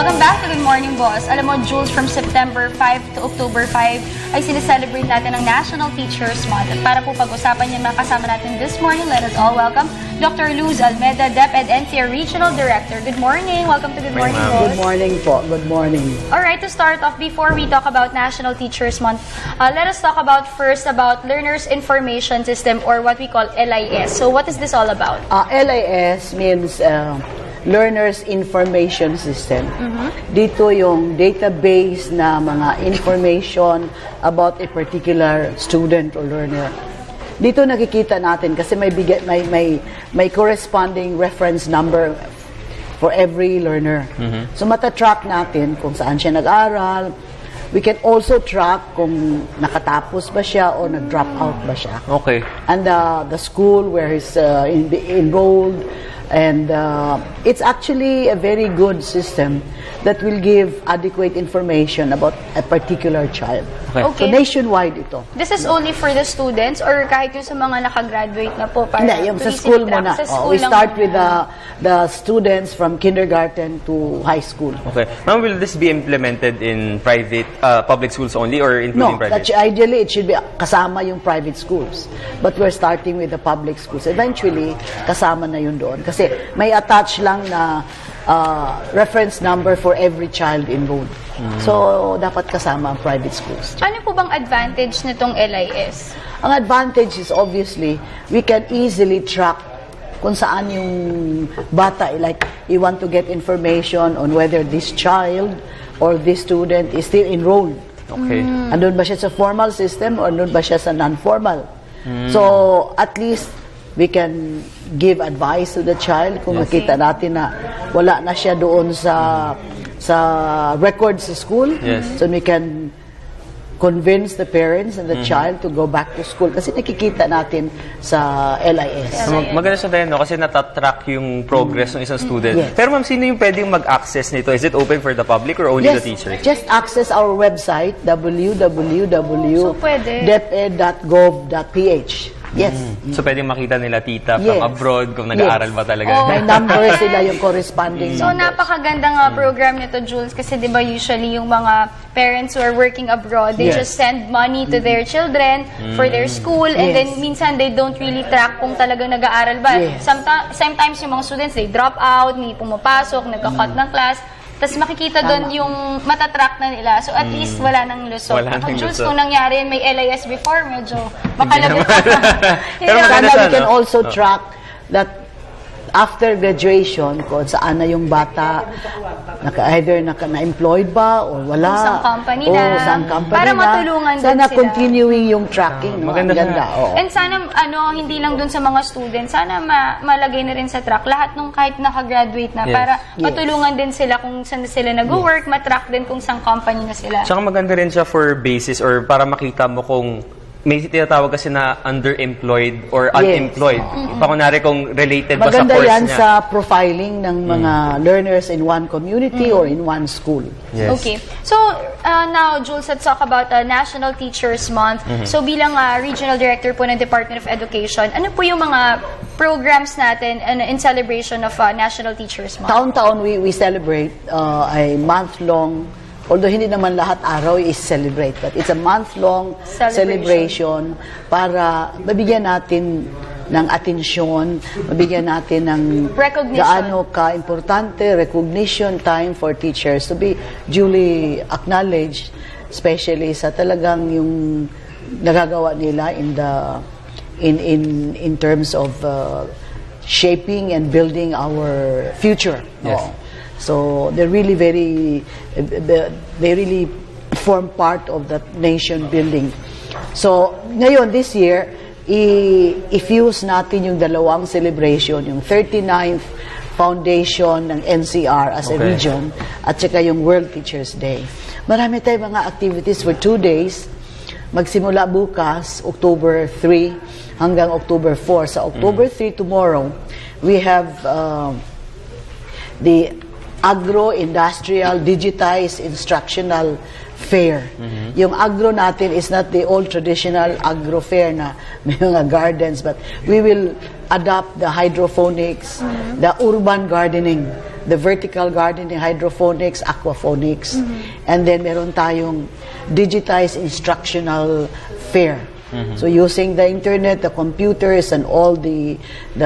Welcome back to Good Morning Boss. Alam mo, Jules, from September 5 to October 5 ay sineselebrate natin ang National Teachers Month. At para po pag-usapan yan, makasama natin this morning, let us all welcome Dr. Luz Almeda, Dep-Ed NCR Regional Director. Good morning. Welcome to Good Morning Boss. Good morning po. Good morning. Alright, to start off, before we talk about National Teachers Month, let us talk about first about Learners Information System, or what we call LIS. So what is this all about? LIS means Learners Information System. Dito yung database na mga information about a particular student or learner. Dito nakikita natin kasi may corresponding reference number for every learner. So matatrack natin kung saan siya nag-aral. We can also track kung nakatapos ba siya o nag-drop out ba siya. Okay. And the school where he's enrolled. And it's actually a very good system that will give adequate information about a particular child. Okay. So nationwide ito. This is only for the students or kahit yung sa mga nakagraduate na po? Para Hindi, yung sa school muna. We start with the students from kindergarten to high school. Okay. Ma'am, will this be implemented in private, public schools only or including private? No, ideally it should be kasama yung private schools. But we're starting with the public schools. Eventually, kasama na yun doon. Kasi may attach lang na reference number for every child enrolled. So, dapat kasama ang private schools. Ano po bang advantage nitong LIS? Ang advantage is obviously, we can easily track kung saan yung bata. Like, you want to get information on whether this child or this student is still enrolled. Okay. Andun ba siya sa formal system or andun ba siya sa non-formal? So, at least, we can give advice to the child kung makita natin na wala na siya doon sa records sa school. Yes. So we can convince the parents and the child to go back to school kasi nakikita natin sa LIS. Maganda siya tayo, no? Kasi natatrack yung progress ng isang student. Yes. Pero ma'am, sino yung pwedeng mag-access nito? Is it open for the public or only the teachers? Just access our website, www.dep-ed.gov.ph. Yes. So pwedeng makita nila tita from abroad kung nag-aaral ba talaga. May number sila yung corresponding So, numbers. napakagandang program nito, Jules, kasi di ba usually yung mga parents who are working abroad, they just send money to their children for their school, and then minsan they don't really track kung talagang nag-aaral ba. Sometimes yung mga students, they drop out, hindi pumapasok, nagka-cut ng class. Tapos makikita doon yung matatrack na nila. So at least wala nang lusot. Jules, kung nangyari yun, may LIS before, medyo makalabit pa. Pero Sana we can also track that after graduation, kung saan na yung bata, either na-employed ba o wala. Kung saan company na. Saan company para na. matulungan din sana sila. continuing yung tracking. Maganda Oo. And sana, hindi lang dun sa mga students, sana malagay na rin sa track lahat nung kahit nakagraduate na para matulungan din sila kung saan sila nag-work, matrack din kung saan company na sila. Tsaka maganda rin siya for basis or para makita mo kung may tinatawag kasi na underemployed or unemployed. Pakunari kung related ba sa Maganda course yan niya. sa profiling ng mga learners in one community or in one school. Yes. Okay. So, now, Jules, let's talk about National Teachers Month. So, bilang Regional Director po ng Department of Education, ano po yung mga programs natin in celebration of National Teachers Month? Taon-taon we celebrate a month-long, although hindi naman lahat araw is celebrate, but it's a month-long celebration para mabigyan natin ng atensyon, mabigyan natin ng gaano ka-importante, recognition time for teachers to be duly acknowledged, especially sa talagang yung nagagawa nila in terms of shaping and building our future. Yes. So they're really they really form part of that nation building. So ngayon this year i-fuse natin yung dalawang celebration, yung 39th foundation ng NCR as a region at saka yung World Teachers Day. Marami tayong mga activities for 2 days. Magsimula bukas, October 3 hanggang October 4. Sa October 3 tomorrow, we have the Agro-Industrial Digitized Instructional Fair. Yung agro natin is not the old traditional agro fair na may mga gardens, but we will adopt the hydroponics, the urban gardening. the vertical gardening, hydroponics, aquaponics. And then meron tayong digitized instructional fair. So using the internet, the computers, and all the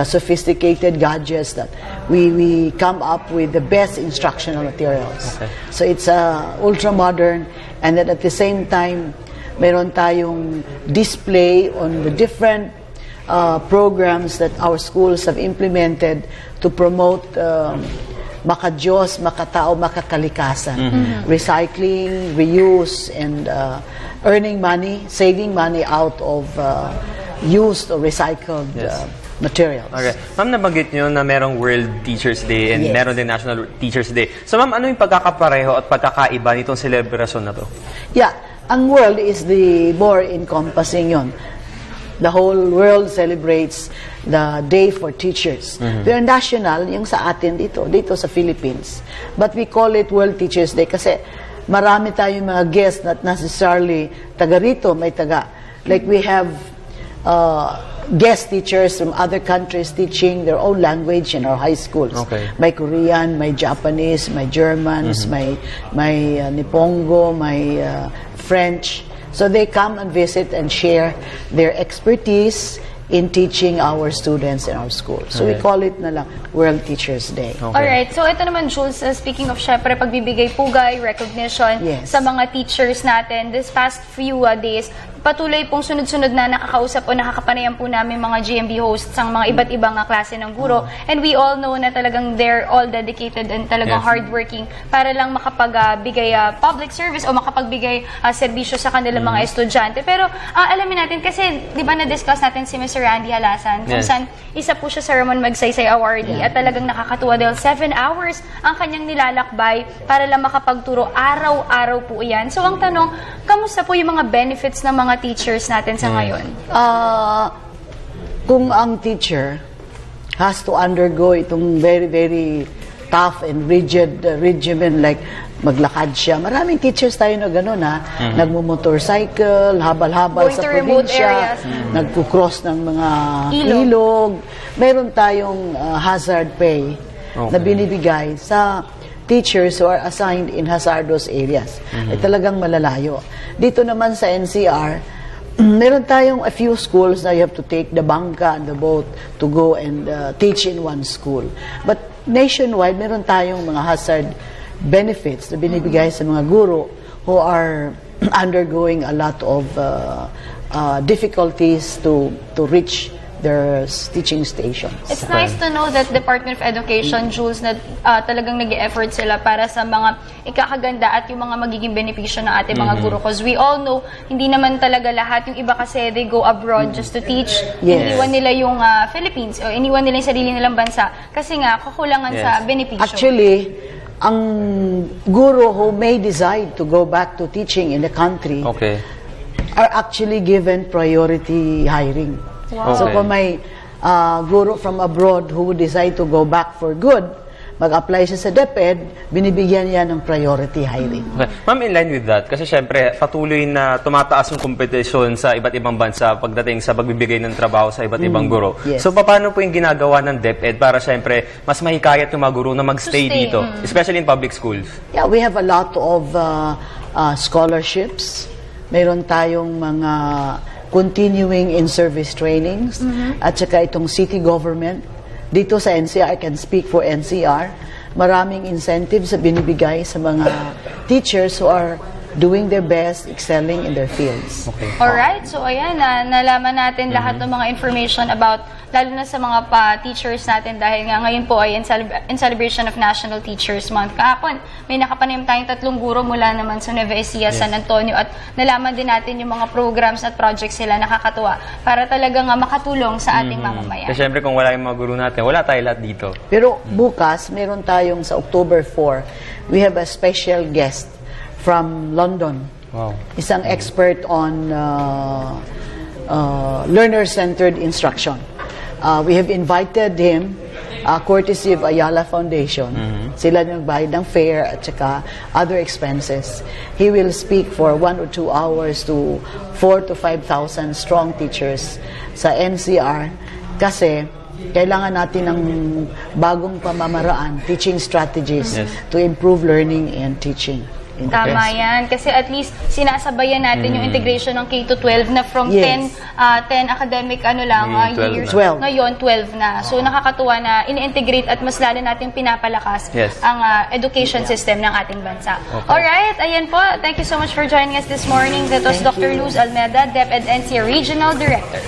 sophisticated gadgets that we come up with the best instructional materials. Okay. So it's ultra modern, and then at the same time, meron tayong display on the different programs that our schools have implemented to promote maka-Diyos, makatao, makakalikasan. Recycling, reuse, and earning money, saving money out of used or recycled materials. Okay. Ma'am, nabanggit nyo na merong World Teachers Day and Yes. meron din National Teachers Day. So ma'am, ano yung pagkakapareho at pagkakaiba nitong selebrasyon na to? Yeah, ang world is the more encompassing yon. The whole world celebrates the Day for Teachers. Pero national, yung sa atin dito sa Philippines. But we call it World Teachers Day kasi marami tayong mga guests not necessarily taga rito, may taga. Like we have guest teachers from other countries teaching their own language in our high schools. Okay. May Korean, may Japanese, may Germans, may Nipongo, may French. So they come and visit and share their expertise in teaching our students in our school. So we call it na lang World Teachers Day. Okay. Alright, so ito naman, Jules, speaking of syempre pagbibigay pugay, recognition Yes. sa mga teachers natin, this past few days, patuloy pong sunod-sunod na nakakausap o nakakapanayam po namin mga GMB hosts ang mga iba't ibang klase ng guro. And we all know na talagang they're all dedicated and talagang Yes. hardworking para lang makapagbigay public service o makapagbigay serbisyo sa kanilang mga estudyante. Pero alamin natin, kasi di ba na-discuss natin si Mr. Randy Halasan, kung Yes. saan isa po siya sa Ramon Magsaysay Awardee at talagang nakakatuwa dahil 7 hours ang kanyang nilalakbay para lang makapagturo. Araw-araw po yan. So ang tanong, kamusta po yung mga benefits ng mga teachers natin sa ngayon? Kung ang teacher has to undergo itong very, very tough and rigid regimen like maglakad siya. Maraming teachers tayo na gano'n nagmumotorcycle, habal-habal Going sa to remote probinsya, areas. nagkukross ng mga Ilog. ilog. Meron tayong hazard pay na binibigay sa teachers who are assigned in hazardous areas. Ay talagang malalayo. Dito naman sa NCR, meron tayong a few schools na you have to take the bangka and the boat to go and teach in one school. But nationwide, meron tayong mga hazard benefits na binibigay sa mga guro who are undergoing a lot of difficulties to reach their teaching stations. It's nice to know that Department of Education, Jules, na talagang nag-e-effort sila para sa mga ikakaganda at yung mga magiging benepisyo ng ating mga guro. Because we all know, hindi naman talaga lahat. Yung iba kasi, they go abroad just to teach. Yes. Iniwan nila yung Philippines o iniwan nila yung sarili nilang bansa kasi nga, kakulangan sa benepisyo. Actually, ang guro who may decide to go back to teaching in the country Okay. are actually given priority hiring. Wow. So Okay. kung may guro from abroad who would decide to go back for good, mag-apply siya sa Dep-Ed, binibigyan niya ng priority hiring. Okay. Ma'am, in line with that, kasi syempre, patuloy na tumataas yung kompetisyon sa iba't ibang bansa pagdating sa pagbibigay ng trabaho sa iba't ibang guro. yes. So, paano po yung ginagawa ng Dep-Ed para syempre, mas mahikayat yung mga guro na magstay stay, dito, especially in public schools? Yeah, we have a lot of scholarships. Mayroon tayong mga continuing in-service trainings at saka itong city government. Dito sa NCR, I can speak for NCR, maraming incentives na binibigay sa mga teachers who are doing their best, excelling in their fields. Okay. Alright, so ayan, nalaman natin lahat ng mga information about, lalo na sa mga pa-teachers natin dahil nga ngayon po ay in celebration of National Teachers Month. Kahapon, may nakapanayam tayong 3 guro mula naman sa Nueva Ecija, San Antonio at nalaman din natin yung mga programs at projects sila nakakatuwa para talagang makatulong sa ating mamamayan. Kasi syempre, kung wala yung mga guro natin, wala tayo lahat dito. Pero bukas, meron tayong sa October 4, we have a special guest from London. Wow. Isang expert on learner-centered instruction. We have invited him, courtesy of Ayala Foundation. Sila nagbayad ng fare at saka other expenses. He will speak for 1 or 2 hours to 4,000 to 5,000 strong teachers sa NCR kasi kailangan natin ng bagong pamamaraan, teaching strategies Yes. to improve learning and teaching. in the Tama class. yan. Kasi at least sinasabayan natin yung integration ng K-12 na from Yes. 10 academic years. 12. Ngayon, 12 na. So nakakatuwa na ini-integrate at mas lalo natin pinapalakas Yes. ang education system ng ating bansa. Alright, ayan po. Thank you so much for joining us this morning. That was Thank Dr. you. Luz Almeda, Dep-Ed NCR Regional Director.